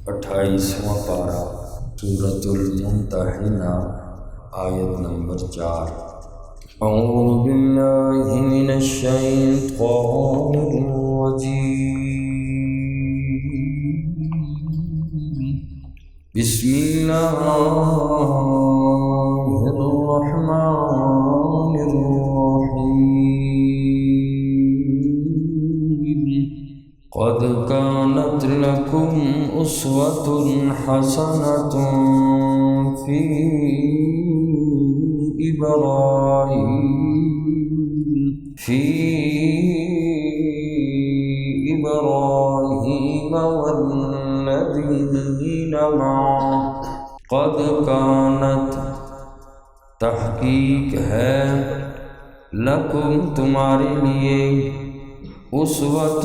28واں پارہ سورۃ الممتحنہ آیت نمبر 4۔ اعوذ باللہ من الشیطان الرجیم، بسم اللہ الرحمن الرحیم۔ قد كانت لكم أسوة حسنة في إبراهيم والذين معه، قد كانت تحقیق ہے لکم تمہارے لیے اسوۃ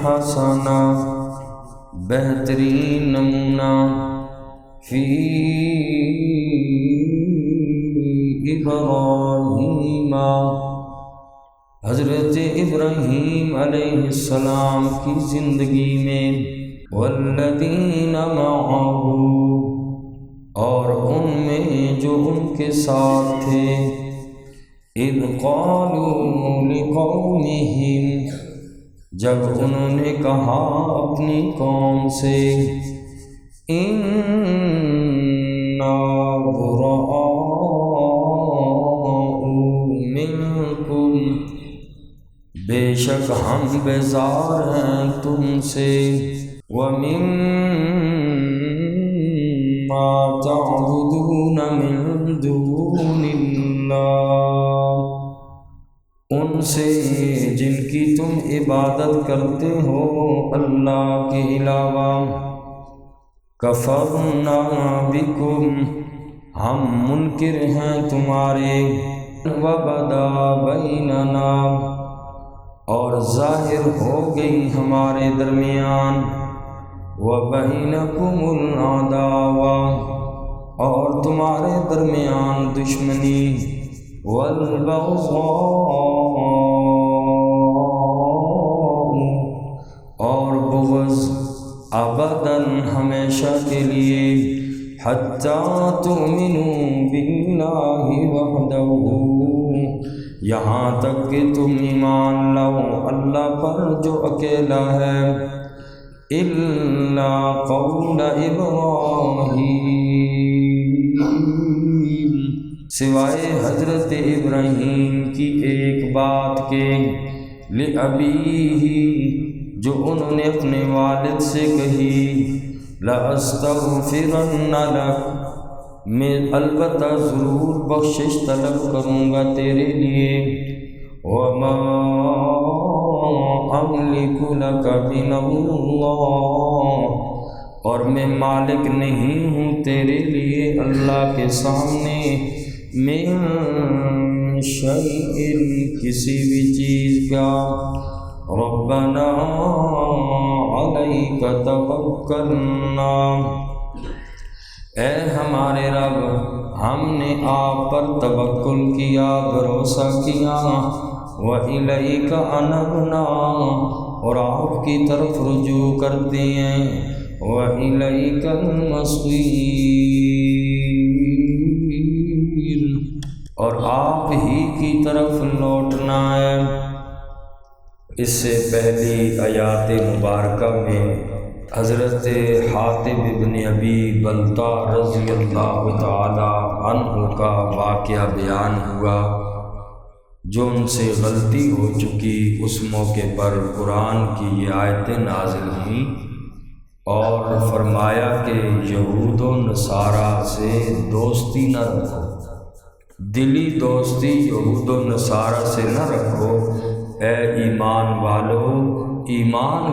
حسنہ بہترین نمونہ فی ابراہیم حضرت ابراہیم علیہ السلام کی زندگی میں، والذین معہ اور ان میں جو ان کے ساتھ تھے، اذ قالوا لقومہم جب انہوں نے کہا اپنی قوم سے، اِنَّا بُرَآءُ مِنْكُمْ بے شک ہم بیزار ہیں تم سے، وَمِمَّا تَعْبُدُونَ مِن دُونِ اللَّهِ ان سے جن کی تم عبادت کرتے ہو اللہ کے علاوہ، کفرنا بکم ہم منکر ہیں تمہارے، وبدا بیننا اور ظاہر ہو گئی ہمارے درمیان، وبینکم العداوہ اور تمہارے درمیان دشمنی، والبغضاء اور بغض، ابداً ہمیشہ کے لیے، حتیٰ تؤمنوا باللہ وحدہ یہاں تک کہ تم ایمان لاؤ اللہ پر جو اکیلا ہے، الا قول ابراہیم سوائے حضرت ابراہیم کی ایک بات کے، لأبیہ جو انہوں نے اپنے والد سے کہی، لأستغفرن لک میں البتہ ضرور بخشش طلب کروں گا تیرے لیے، وما املک لک من اللہ اور میں مالک نہیں ہوں تیرے لیے اللہ کے سامنے، من شیء کسی بھی چیز کا، ربنا علیک توکلنا اے ہمارے رب ہم نے آپ پر توکل کیا، بھروسہ کیا، وإلیک انبنا اور آپ کی طرف رجوع کرتے ہیں، وإلیک المصیر اور آپ ہی کی طرف لوٹنا ہے۔ اس سے پہلی آیات مبارکہ میں حضرت حاتب بن ابی بلتع رضی اللہ تعالی عنہ کا واقعہ بیان ہوا، جو ان سے غلطی ہو چکی۔ اس موقع پر قرآن کی یہ آیتیں نازل ہوئیں اور فرمایا کہ یہود و نصارہ سے دوستی نہ رکھو، دلی دوستی یہود و نصارہ سے نہ رکھو، اے ایمان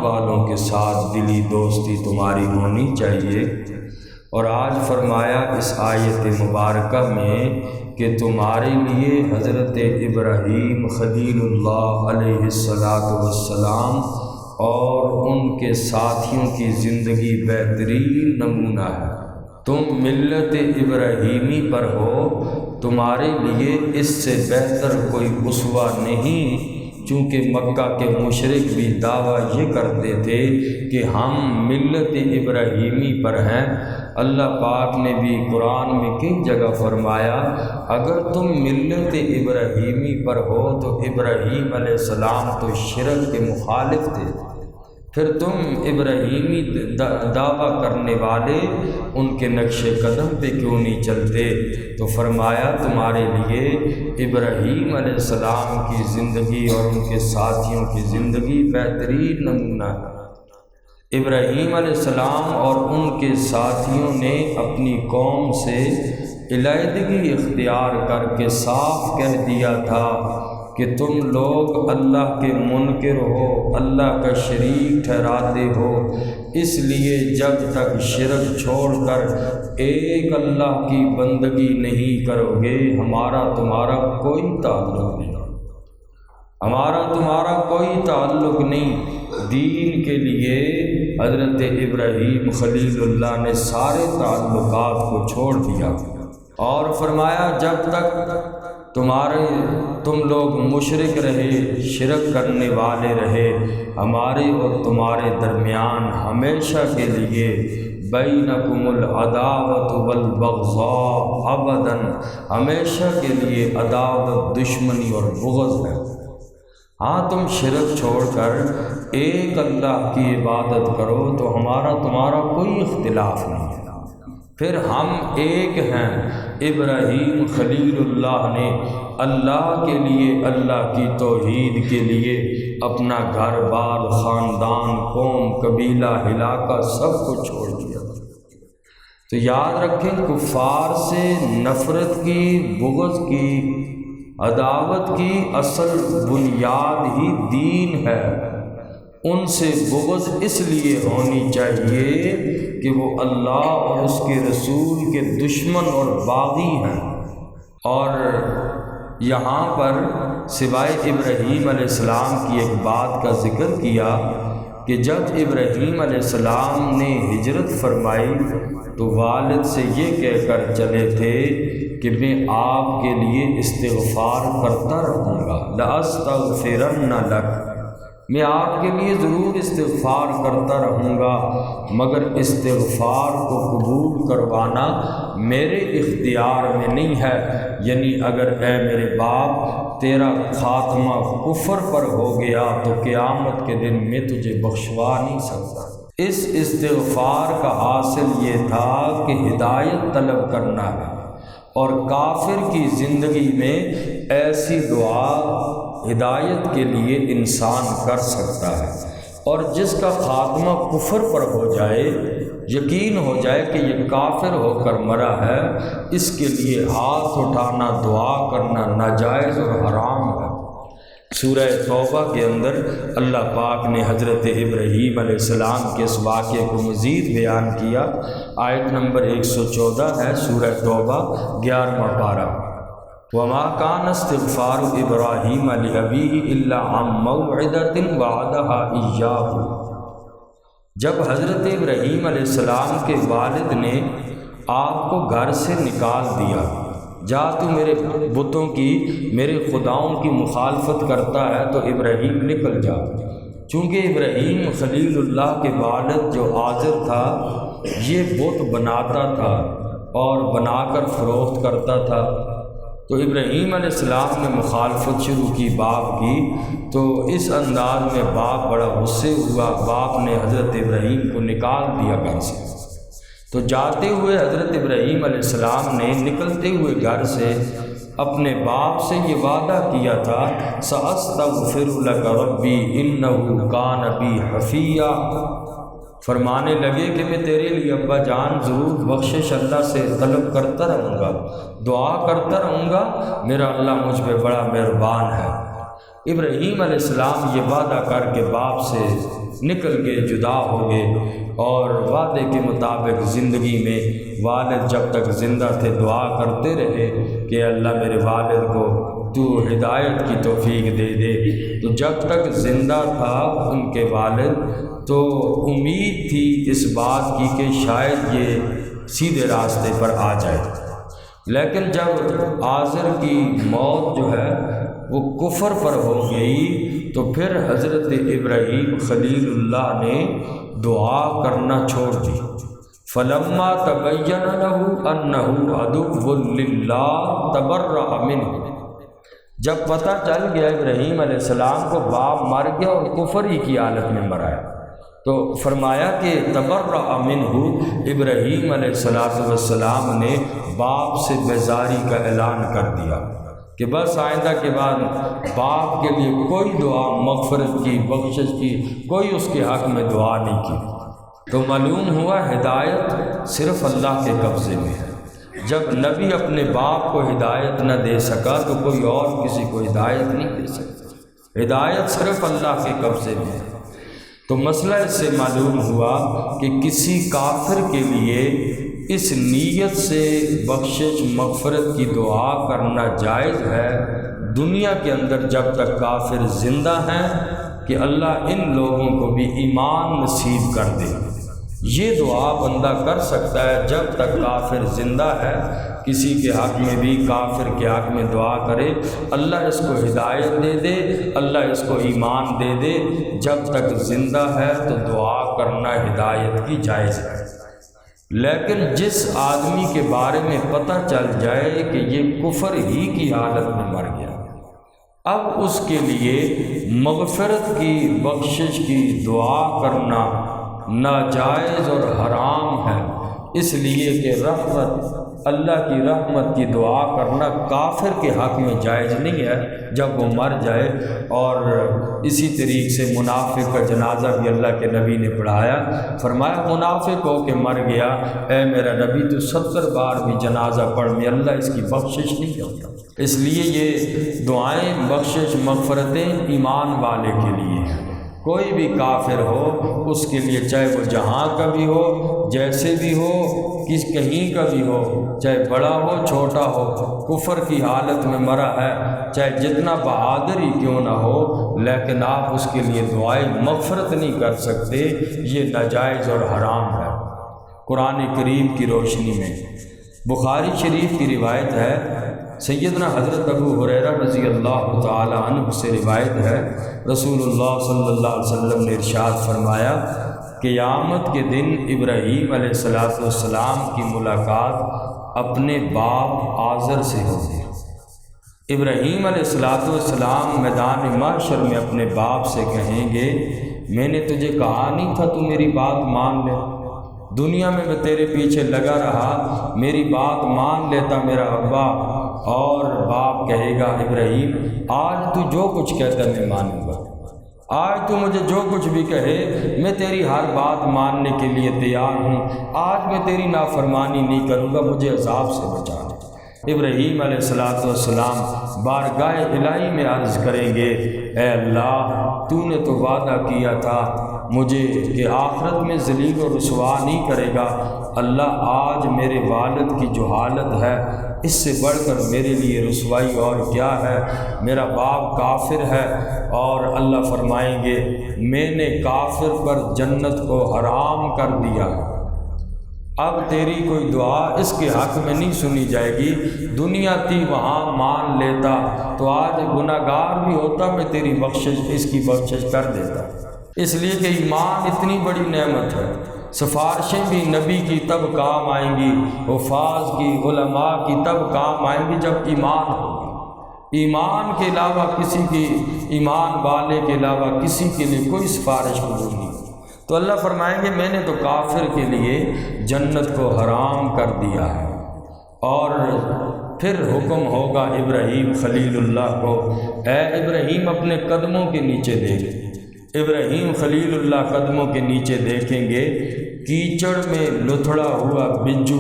والوں کے ساتھ دلی دوستی تمہاری ہونی چاہیے۔ اور آج فرمایا اس آیت مبارکہ میں کہ تمہارے لیے حضرت ابراہیم خلیل اللہ علیہ السلام اور ان کے ساتھیوں کی زندگی بہترین نمونہ ہے۔ تم ملت ابراہیمی پر ہو، تمہارے لیے اس سے بہتر کوئی اسوہ نہیں چونکہ مکہ کے مشرک بھی دعویٰ یہ کرتے تھے کہ ہم ملت ابراہیمی پر ہیں۔ اللہ پاک نے بھی قرآن میں کئی جگہ فرمایا اگر تم ملت ابراہیمی پر ہو تو ابراہیم علیہ السلام تو شرک کے مخالف تھے، پھر تم ابراہیمی دعویٰ کرنے والے ان کے نقش قدم پہ کیوں نہیں چلتے؟ تو فرمایا تمہارے لیے ابراہیم علیہ السلام کی زندگی اور ان کے ساتھیوں کی زندگی بہترین نمونہ ہے۔ ابراہیم علیہ السلام اور ان کے ساتھیوں نے اپنی قوم سے علیحدگی اختیار کر کے صاف کہہ دیا تھا کہ تم لوگ اللہ کے منکر ہو، اللہ کا شریک ٹھہراتے ہو، اس لیے جب تک شرک چھوڑ کر ایک اللہ کی بندگی نہیں کرو گے ہمارا تمہارا کوئی تعلق نہیں، ہمارا تمہارا کوئی تعلق نہیں۔ دین کے لیے حضرت ابراہیم خلیل اللہ نے سارے تعلقات کو چھوڑ دیا اور فرمایا جب تک تم لوگ مشرک رہے، شرک کرنے والے رہے، ہمارے اور تمہارے درمیان ہمیشہ کے لیے بینکم العداوۃ والبغضاء ابداً، ہمیشہ کے لیے عداوت، دشمنی اور بغض ہے۔ ہاں تم شرک چھوڑ کر ایک اللہ کی عبادت کرو تو ہمارا تمہارا کوئی اختلاف نہیں ہے، پھر ہم ایک ہیں۔ ابراہیم خلیل اللہ نے اللہ کے لیے، اللہ کی توحید کے لیے اپنا گھر بار، خاندان، قوم، قبیلہ، علاقہ سب کو چھوڑ دیا۔ تو یاد رکھیں کفار سے نفرت کی، بغض کی، عداوت کی اصل بنیاد ہی دین ہے۔ ان سے بغض اس لیے ہونی چاہیے کہ وہ اللہ اور اس کے رسول کے دشمن اور باغی ہیں۔ اور یہاں پر سوائے ابراہیم علیہ السلام کی ایک بات کا ذکر کیا کہ جب ابراہیم علیہ السلام نے ہجرت فرمائی تو والد سے یہ کہہ کر چلے تھے کہ میں آپ کے لیے استغفار کرتا رہوں گا، لأستغفرن لک، میں آپ کے لیے ضرور استغفار کرتا رہوں گا، مگر استغفار کو قبول کروانا میرے اختیار میں نہیں ہے۔ یعنی اگر اے میرے باپ تیرا خاتمہ کفر پر ہو گیا تو قیامت کے دن میں تجھے بخشوا نہیں سکتا۔ اس استغفار کا حاصل یہ تھا کہ ہدایت طلب کرنا ہے، اور کافر کی زندگی میں ایسی دعا ہدایت کے لیے انسان کر سکتا ہے، اور جس کا خاتمہ کفر پر ہو جائے، یقین ہو جائے کہ یہ کافر ہو کر مرا ہے، اس کے لیے ہاتھ اٹھانا، دعا کرنا ناجائز اور حرام ہے۔ سورہ توبہ کے اندر اللہ پاک نے حضرت ابراہیم علیہ السلام کے اس واقعے کو مزید بیان کیا۔ آیت نمبر 114 ہے سورہ توبہ 11واں پارہ۔ وَمَا كَانَ اسْتِغْفَارُ إِبْرَاهِيمَ لِأَبِيهِ إِلَّا عَن مَّوْعِدَةٍ وَعَدَهَا إِيَّاهُ، جب حضرت ابراہیم علیہ السلام کے والد نے آپ کو گھر سے نکال دیا، جا تو میرے بتوں کی، میرے خداؤں کی مخالفت کرتا ہے تو ابراہیم نکل جا۔ چونکہ ابراہیم خلیل اللہ کے والد جو آزر تھا یہ بت بناتا تھا اور بنا کر فروخت کرتا تھا، تو ابراہیم علیہ السلام نے مخالفت شروع کی باپ کی، تو اس انداز میں باپ بڑا غصے ہوا، باپ نے حضرت ابراہیم کو نکال دیا گھر سے۔ تو جاتے ہوئے حضرت ابراہیم علیہ السلام نے نکلتے ہوئے گھر سے اپنے باپ سے یہ وعدہ کیا تھا، سأستغفر لک ربی انہ کان بی حفیہ، فرمانے لگے کہ میں تیرے لیے ابا جان ضرور بخشش اللہ سے طلب کرتا رہوں گا، دعا کرتا رہوں گا، میرا اللہ مجھ پہ بڑا مہربان ہے۔ ابراہیم علیہ السلام یہ وعدہ کر کے باپ سے نکل گئے، جدا ہو گئے، اور وعدے کے مطابق زندگی میں والد جب تک زندہ تھے دعا کرتے رہے کہ اللہ میرے والد کو تو ہدایت کی توفیق دے دے۔ تو جب تک زندہ تھا ان کے والد تو امید تھی اس بات کی کہ شاید یہ سیدھے راستے پر آ جائے، لیکن جب آزر کی موت جو ہے وہ کفر پر ہو گئی تو پھر حضرت ابراہیم خلیل اللہ نے دعا کرنا چھوڑ دی۔ فلما تبین له انہ عدو للہ تبرأ منہ، جب پتہ چل گیا ابراہیم علیہ السلام کو باپ مر گیا اور کفر ہی کی حالت میں مرا ہے، تو فرمایا کہ تبرأ منہ، ابراہیم علیہ السلام نے باپ سے بیزاری کا اعلان کر دیا کہ بس آئندہ کے بعد باپ کے لیے کوئی دعا مغفرت کی، بخشش کی، کوئی اس کے حق میں دعا نہیں کی۔ تو معلوم ہوا ہدایت صرف اللہ کے قبضے میں ہے۔ جب نبی اپنے باپ کو ہدایت نہ دے سکا تو کوئی اور کسی کو ہدایت نہیں دے سکتا، ہدایت صرف اللہ کے قبضے میں ہے۔ تو مسئلہ اس سے معلوم ہوا کہ کسی کافر کے لیے اس نیت سے بخشش مغفرت کی دعا کرنا جائز ہے دنیا کے اندر جب تک کافر زندہ ہیں، کہ اللہ ان لوگوں کو بھی ایمان نصیب کر دے۔ یہ دعا بندہ کر سکتا ہے جب تک کافر زندہ ہے، کسی کے حق میں بھی کافر کے حق میں دعا کرے، اللہ اس کو ہدایت دے دے، اللہ اس کو ایمان دے دے۔ جب تک زندہ ہے تو دعا کرنا ہدایت کی جائز ہے۔ لیکن جس آدمی کے بارے میں پتہ چل جائے کہ یہ کفر ہی کی حالت میں مر گیا، اب اس کے لیے مغفرت کی، بخشش کی دعا کرنا ناجائز اور حرام ہے، اس لیے کہ رحمت، اللہ کی رحمت کی دعا کرنا کافر کے حق میں جائز نہیں ہے جب وہ مر جائے۔ اور اسی طریقے سے منافق کا جنازہ بھی اللہ کے نبی نے پڑھایا، فرمایا منافق ہو کے مر گیا، اے میرا نبی تو 70 بار بھی جنازہ پڑھ، میں اللہ اس کی بخشش نہیں کرتا۔ اس لیے یہ دعائیں بخشش مغفرتیں ایمان والے کے لیے ہیں۔ کوئی بھی کافر ہو اس کے لیے، چاہے وہ جہاں کا بھی ہو، جیسے بھی ہو، کہیں کا بھی ہو، چاہے بڑا ہو چھوٹا ہو، کفر کی حالت میں مرا ہے، چاہے جتنا بہادر ہی کیوں نہ ہو، لیکن آپ اس کے لیے دعائیں مغفرت نہیں کر سکتے، یہ ناجائز اور حرام ہے۔ قرآن کریم کی روشنی میں بخاری شریف کی روایت ہے، سیدنا حضرت ابو ہریرہ رضی اللہ تعالی عنہ سے روایت ہے، رسول اللہ صلی اللہ علیہ وسلم نے ارشاد فرمایا، قیامت کے دن ابراہیم علیہ السلام کی ملاقات اپنے باپ آزر سے ہوگی۔ ابراہیم علیہ السلام میدان محشر میں اپنے باپ سے کہیں گے، میں نے تجھے کہا نہیں تھا تو میری بات مان لے، دنیا میں تیرے پیچھے لگا رہا، میری بات مان لیتا میرا ابا۔ اور باپ کہے گا، ابراہیم آج تو جو کچھ کہتا ہے میں مانوں گا، آج تو مجھے جو کچھ بھی کہے میں تیری ہر بات ماننے کے لیے تیار ہوں، آج میں تیری نافرمانی نہیں کروں گا، مجھے عذاب سے بچا۔ ابراہیم علیہ السلام بارگاہ الہی میں عرض کریں گے، اے اللہ تو نے تو وعدہ کیا تھا مجھے کہ آخرت میں ذلیل و رسوا نہیں کرے گا، اللہ آج میرے والد کی جو حالت ہے اس سے بڑھ کر میرے لیے رسوائی اور کیا ہے، میرا باپ کافر ہے، اور اللہ فرمائیں گے میں نے کافر پر جنت کو حرام کر دیا، اب تیری کوئی دعا اس کے حق میں نہیں سنی جائے گی، دنیا تھی وہاں مان لیتا تو آج گناہ گار بھی ہوتا، میں تیری بخشش، اس کی بخشش کر دیتا۔ اس لیے کہ ایمان اتنی بڑی نعمت ہے، سفارشیں بھی نبی کی تب کام آئیں گی، حفاظ کی، علماء کی تب کام آئیں گی جب ایمان ہوگی۔ ایمان کے علاوہ کسی کی، ایمان والے کے علاوہ کسی کے لیے کوئی سفارش قبول نہیں۔ تو اللہ فرمائیں گے میں نے تو کافر کے لیے جنت کو حرام کر دیا ہے۔ اور پھر حکم ہوگا ابراہیم خلیل اللہ کو، اے ابراہیم اپنے قدموں کے نیچے دیکھ۔ ابراہیم خلیل اللہ قدموں کے نیچے دیکھیں گے، کیچڑ میں لتھڑا ہوا بجو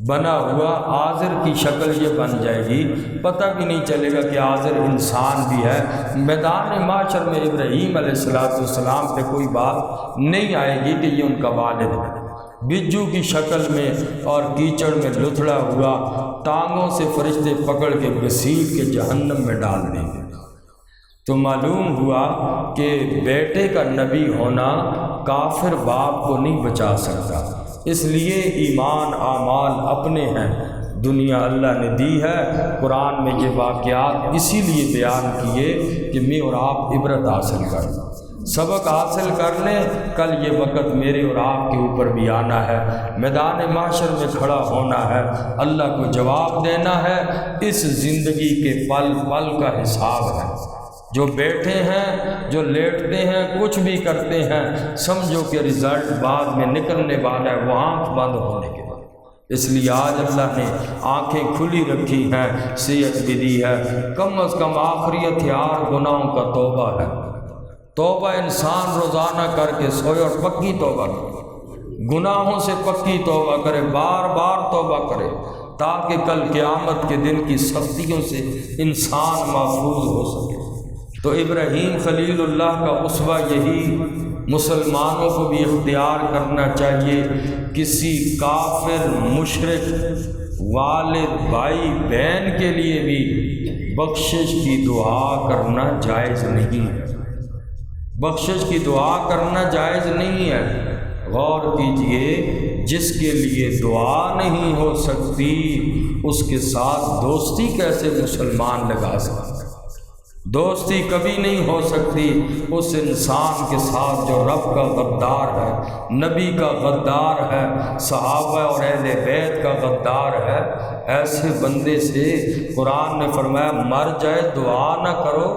بنا ہوا آزر کی شکل یہ بن جائے گی، پتہ بھی نہیں چلے گا کہ آزر انسان بھی ہے۔ میدان محشر میں ابراہیم علیہ السلام پہ کوئی بات نہیں آئے گی کہ یہ ان کا والد ہے، بجو کی شکل میں اور کیچڑ میں لتھڑا ہوا، ٹانگوں سے فرشتے پکڑ کے گھسیٹ کے جہنم میں ڈال دیں گے۔ تو معلوم ہوا کہ بیٹے کا نبی ہونا کافر باپ کو نہیں بچا سکتا، اس لیے ایمان اعمال اپنے ہیں، دنیا اللہ نے دی ہے۔ قرآن میں یہ واقعات اسی لیے بیان کیے کہ میں اور آپ عبرت حاصل کر لیں، سبق حاصل کر لیں۔ کل یہ وقت میرے اور آپ کے اوپر بھی آنا ہے، میدان محشر میں کھڑا ہونا ہے، اللہ کو جواب دینا ہے۔ اس زندگی کے پل پل کا حساب ہے۔ جو بیٹھے ہیں، جو لیٹتے ہیں، کچھ بھی کرتے ہیں، سمجھو کہ رزلٹ بعد میں نکلنے والا ہے، وہ آنکھ بند ہونے کے بعد۔ اس لیے آج اللہ نے آنکھیں کھلی رکھی ہیں، صحت بھی دی ہے۔ کم از کم آخری ہتھیار گناہوں کا توبہ ہے۔ توبہ انسان روزانہ کر کے سوئے اور پکی توبہ کرے، گناہوں سے پکی توبہ کرے، بار بار توبہ کرے، تاکہ کل قیامت کے دن کی سختیوں سے انسان محفوظ ہو سکے۔ تو ابراہیم خلیل اللہ کا اسوہ یہی مسلمانوں کو بھی اختیار کرنا چاہیے۔ کسی کافر، مشرک، والد، بھائی، بہن کے لیے بھی بخشش کی دعا کرنا جائز نہیں ہے، بخشش کی دعا کرنا جائز نہیں ہے۔ غور کیجئے، جس کے لیے دعا نہیں ہو سکتی اس کے ساتھ دوستی کیسے مسلمان لگا سکتا ہے؟ دوستی کبھی نہیں ہو سکتی اس انسان کے ساتھ جو رب کا غدار ہے، نبی کا غدار ہے، صحابہ اور اہل بیت کا غدار ہے۔ ایسے بندے سے قرآن نے فرمایا مر جائے دعا نہ کرو،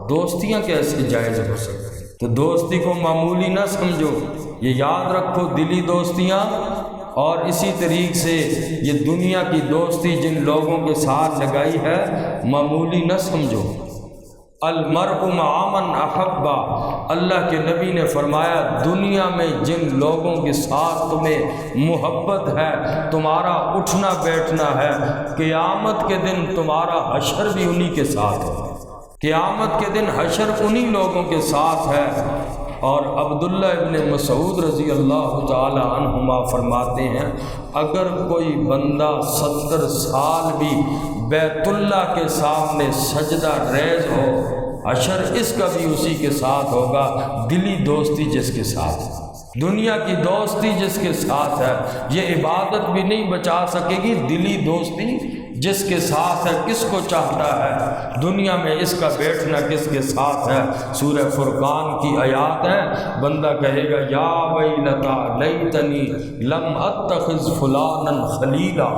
دوستیاں کیسے جائز ہو سکتی؟ تو دوستی کو معمولی نہ سمجھو، یہ یاد رکھو، دلی دوستیاں اور اسی طریقے سے یہ دنیا کی دوستی جن لوگوں کے ساتھ لگائی ہے معمولی نہ سمجھو۔ المرء مع من احبا، اللہ کے نبی نے فرمایا دنیا میں جن لوگوں کے ساتھ تمہیں محبت ہے، تمہارا اٹھنا بیٹھنا ہے، قیامت کے دن تمہارا حشر بھی انہی کے ساتھ ہے، قیامت کے دن حشر انہی لوگوں کے ساتھ ہے۔ اور عبداللہ ابن مسعود رضی اللہ تعالی عنہما فرماتے ہیں اگر کوئی بندہ 70 سال بھی بیت اللہ کے سامنے سجدہ ریز ہو، حشر اس کا بھی اسی کے ساتھ ہوگا۔ دلی دوستی جس کے ساتھ ہے، دنیا کی دوستی جس کے ساتھ ہے، یہ عبادت بھی نہیں بچا سکے گی۔ دلی دوستی جس کے ساتھ ہے، کس کو چاہتا ہے؟ دنیا میں اس کا بیٹھنا کس کے ساتھ ہے؟ سورہ فرقان کی آیات ہے، بندہ کہے گا یا ویلتا لیتنی لم اتخذ فلانا خلیلا،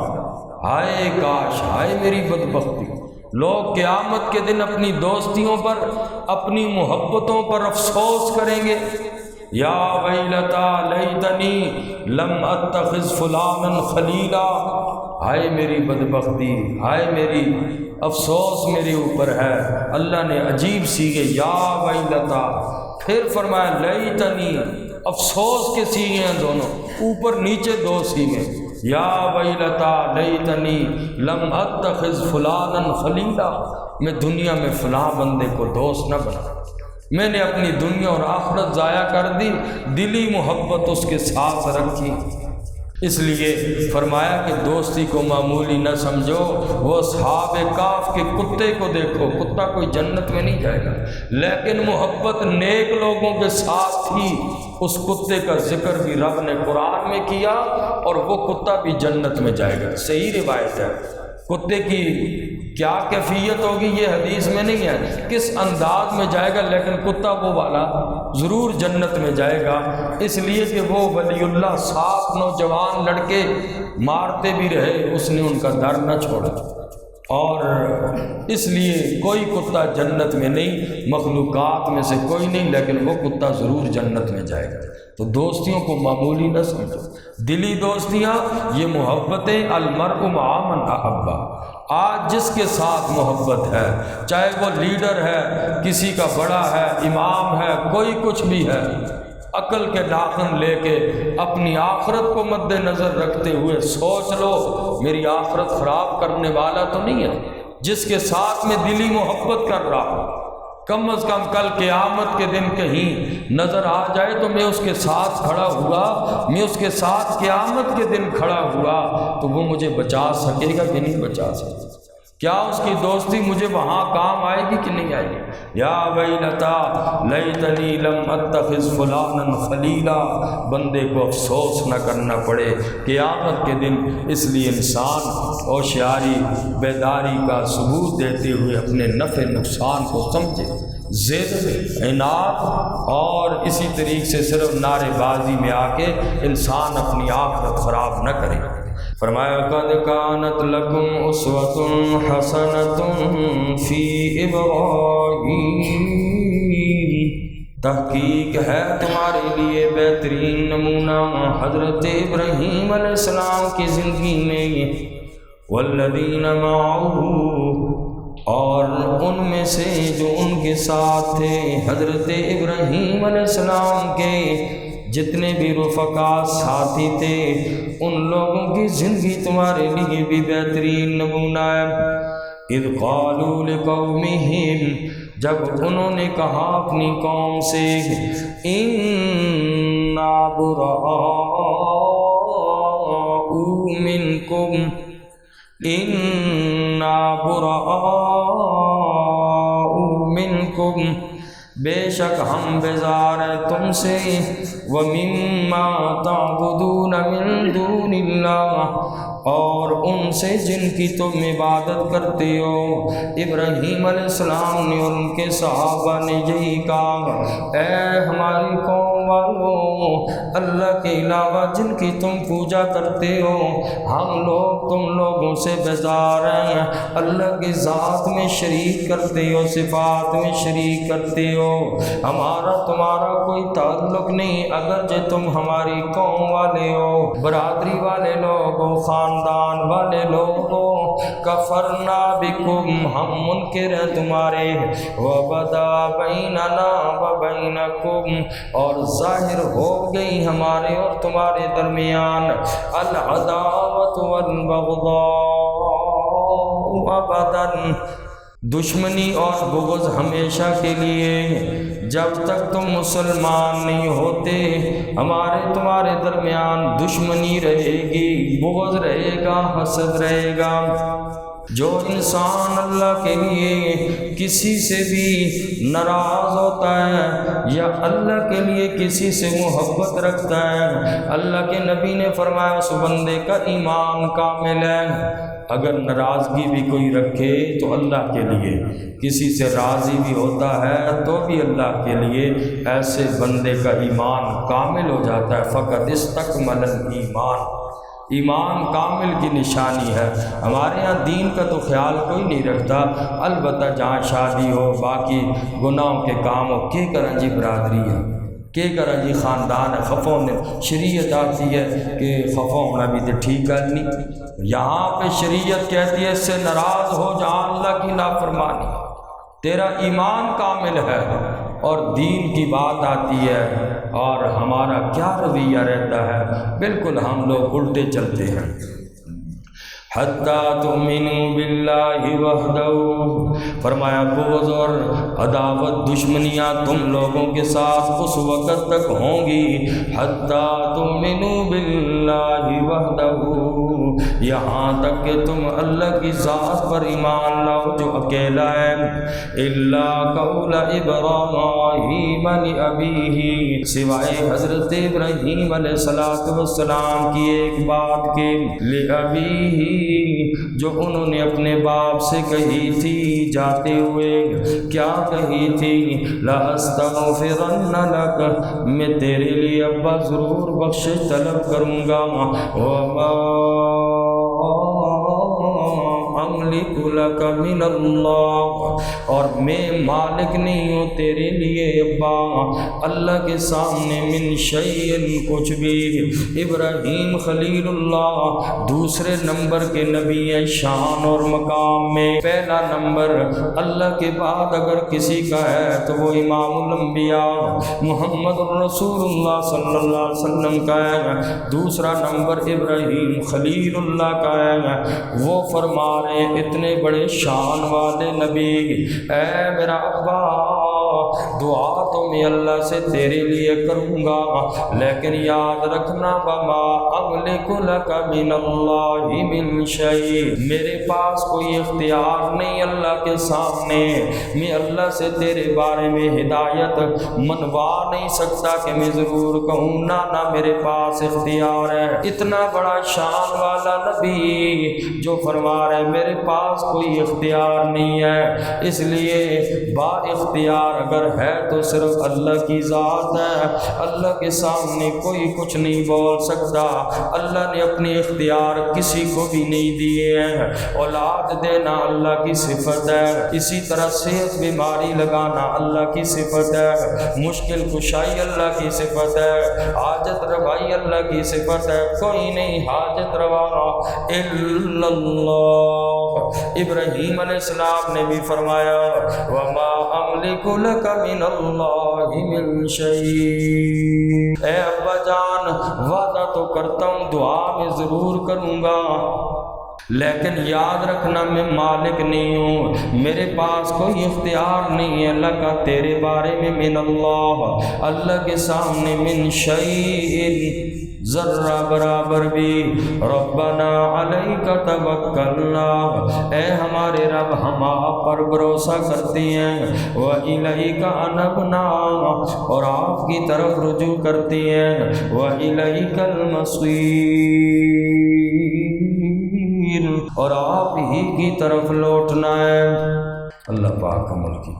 ہائے کاش، ہائے میری بدبختی۔ لوگ قیامت کے دن اپنی دوستیوں پر، اپنی محبتوں پر افسوس کریں گے، یا ویلتا لیتنی لم اتخذ فلانا خلیلا، ہائے میری بدبختی، ہائے میری افسوس میرے اوپر ہے۔ اللہ نے عجیب سیغے یا ویلتا، پھر فرمایا لیتنی، افسوس کے سیغے ہیں دونوں، اوپر نیچے دو سیغے، یا ویلتا لیتنی لم اتخذ فلانا خلیلا، میں دنیا میں فلاں بندے کو دوست نہ بنا، میں نے اپنی دنیا اور آخرت ضائع کر دی، دلی محبت اس کے ساتھ رکھی۔ اس لیے فرمایا کہ دوستی کو معمولی نہ سمجھو۔ وہ اصحاب کہف کے کتے کو دیکھو، کتا کوئی جنت میں نہیں جائے گا، لیکن محبت نیک لوگوں کے ساتھ تھی۔ اس کتے کا ذکر بھی رب نے قرآن میں کیا اور وہ کتا بھی جنت میں جائے گا، صحیح روایت ہے۔ کتے کی کیا کیفیت ہوگی یہ حدیث میں نہیں ہے، کس انداز میں جائے گا، لیکن کتا وہ والا ضرور جنت میں جائے گا، اس لیے کہ وہ ولی اللہ 7 نوجوان لڑکے مارتے بھی رہے، اس نے ان کا در نہ چھوڑا، اور اس لیے کوئی کتا جنت میں نہیں، مخلوقات میں سے کوئی نہیں، لیکن وہ کتا ضرور جنت میں جائے گا۔ تو دوستیوں کو معمولی نہ سمجھو، دلی دوستیاں یہ محبتیں، المرء مع من احبا، آج جس کے ساتھ محبت ہے، چاہے وہ لیڈر ہے، کسی کا بڑا ہے، امام ہے، کوئی کچھ بھی ہے، عقل کے ناخن لے کے اپنی آخرت کو مد نظر رکھتے ہوئے سوچ لو میری آخرت خراب کرنے والا تو نہیں ہے جس کے ساتھ میں دلی محبت کر رہا ہوں۔ کم از کم کل قیامت کے دن کہیں نظر آ جائے تو میں اس کے ساتھ کھڑا ہوا، میں اس کے ساتھ قیامت کے دن کھڑا ہوا، تو وہ مجھے بچا سکے گا کہ نہیں بچا سکے گا؟ کیا اس کی دوستی مجھے وہاں کام آئے گی کہ نہیں آئے گی؟ یا ویلتا لیتنی لم اتخذ فلانا خلیلا، بندے کو افسوس نہ کرنا پڑے قیامت کے دن، اس لیے انسان ہوشیاری بیداری کا ثبوت دیتے ہوئے اپنے نفع نقصان کو سمجھے۔ ضد، عناد اور اسی طریقے سے صرف نعرے بازی میں آ کے انسان اپنی آخرت خراب نہ کرے۔ فرمایا قد کانت لکم اسوۃ حسنۃ فی ابراہیم، تحقیق ہے تمہارے لیے بہترین نمونہ حضرت ابراہیم علیہ السلام کی زندگی میں، والذین معہ، اور ان میں سے جو ان کے ساتھ تھے، حضرت ابراہیم علیہ السلام کے جتنے بھی رفقا ساتھی تھے، ان لوگوں کی زندگی تمہارے لیے بھی بہترین نمونہ ہے۔ اذ قالوا لقومہم، جب انہوں نے کہا اپنی قوم سے، انا براء منکم، انا براء منکم، بے شک ہم بیزار ہیں تم سے، وَمِمَّا تَعْبُدُونَ مِن دُونِ اللَّهِ، اور ان سے جن کی تم عبادت کرتے ہو۔ ابراہیم علیہ السلام نے اور ان کے صحابہ نے یہی کہا، اے ہماری قوم والوں، اللہ کے علاوہ جن کی تم پوجا کرتے ہو، ہم لوگ تم لوگوں سے بیزار ہیں، اللہ کی ذات میں شریک کرتے ہو، صفات میں شریک کرتے ہو، ہمارا تمہارا کوئی تعلق نہیں، اگرچہ تم ہماری قوم والے ہو، برادری والے لوگ ہو، خاندان والے لوگ ہو، کفرنا بکم، ہم منکر ہیں تمہارے، وبدا بیننا وبینکم، اور ظاہر ہو گئی ہمارے اور تمہارے درمیان العداوۃ والبغضاء ابدا، دشمنی اور بغض ہمیشہ کے لیے، جب تک تم مسلمان نہیں ہوتے ہمارے تمہارے درمیان دشمنی رہے گی، بغض رہے گا، حسد رہے گا۔ جو انسان اللہ کے لیے کسی سے بھی ناراض ہوتا ہے یا اللہ کے لیے کسی سے محبت رکھتا ہے، اللہ کے نبی نے فرمایا اس بندے کا ایمان کامل ہے۔ اگر ناراضگی بھی کوئی رکھے تو اللہ کے لیے، کسی سے راضی بھی ہوتا ہے تو بھی اللہ کے لیے، ایسے بندے کا ایمان کامل ہو جاتا ہے۔ فقط استکمل الایمان، ایمان کامل کی نشانی ہے۔ ہمارے ہاں دین کا تو خیال کوئی نہیں رکھتا، البتہ جہاں شادی ہو، باقی گناہوں کے کام ہو، کیا کریں جی برادری ہے، کیا کریں جی خاندان ہے، خفا نے شریعت آتی ہے کہ خفا ہونا بھی تو ٹھیک ہے نہیں، یہاں پہ شریعت کہتی ہے اس سے ناراض ہو جہاں اللہ کی نافرمانی، تیرا ایمان کامل ہے، اور دین کی بات آتی ہے اور ہمارا کیا رویہ رہتا ہے، بالکل ہم لوگ الٹے چلتے ہیں۔ حتیٰ تؤمنوا باللہ وحدہ، فرمایا بغض اور عداوت دشمنیاں تم لوگوں کے ساتھ اس وقت تک ہوں گی، حتیٰ تؤمنوا باللہ وحدہ، یہاں تک کہ تم اللہ کی ذات پر ایمان لاؤ جو اکیلا ہے۔ الا قول ابراہیم لابیہ، سوائے حضرت ابراہیم علیہ السلام کی ایک بات کے، لابیہ، جو انہوں نے اپنے باپ سے کہی تھی جاتے ہوئے، کیا کہی تھی؟ لَأَسْتَغْفِرَنَّ لَكَ، میں تیرے لیے ابا ضرور بخشش طلب کروں گا، وَمَا أَمْلِكُ لَكَ مِنَ اللَّهِ، اور میں مالک نہیں ہوں تیرے لیے ابا اللہ کے سامنے، من شیء، کچھ بھی۔ ابراہیم خلیل اللہ دوسرے نمبر کے نبی ہیں شان اور مقام میں، پہلا نمبر اللہ کے بعد اگر کسی کا ہے تو وہ امام الانبیاء محمد رسول اللہ صلی اللہ علیہ وسلم کا ہے، دوسرا نمبر ابراہیم خلیل اللہ کا ہے۔ وہ فرما رہے اتنے بڑے شان والے نبی، اے میرا ابا دعا تو میں اللہ سے تیرے لیے کروں گا، لیکن یاد رکھنا وما املک لک من اللہ من شیء، میرے پاس کوئی اختیار نہیں اللہ کے سامنے، میں اللہ سے تیرے بارے میں ہدایت منوا نہیں سکتا کہ میں ضرور کہوں نہ میرے پاس اختیار ہے۔ اتنا بڑا شان والا نبی جو فرما رہے میرے پاس کوئی اختیار نہیں ہے، اس لیے با اختیار اگر ہے تو صرف اللہ کی ذات ہے، اللہ کے سامنے کوئی کچھ نہیں بول سکتا، اللہ نے اپنے اختیار کسی کو بھی نہیں دیے ہیں۔ اولاد دینا اللہ کی صفت ہے، اسی طرح صحت بیماری لگانا اللہ کی صفت ہے، مشکل کشائی اللہ کی صفت ہے، حاجت روائی اللہ کی صفت ہے، کوئی نہیں حاجت روا الا اللہ۔ ابراہیم علیہ السلام نے بھی فرمایا وما املک لک من اللہ من شیء، اے ابا جان وعدہ تو کرتا ہوں دعا میں ضرور کروں گا، لیکن یاد رکھنا میں مالک نہیں ہوں، میرے پاس کوئی اختیار نہیں ہے اللہ کا تیرے بارے میں، من اللہ اللہ کے سامنے، من شیء ذرہ برابر بھی، ربنا علیک توکلنا، اے ہمارے رب ہم آپ پر بھروسہ کرتے ہیں، وَإِلَيْكَ أَنَبْنَا، اور آپ کی طرف رجوع کرتے ہیں، وَإِلَيْكَ الْمَصِيرُ، اور آپ ہی کی طرف لوٹنا ہے۔ اللہ پاک عمل کی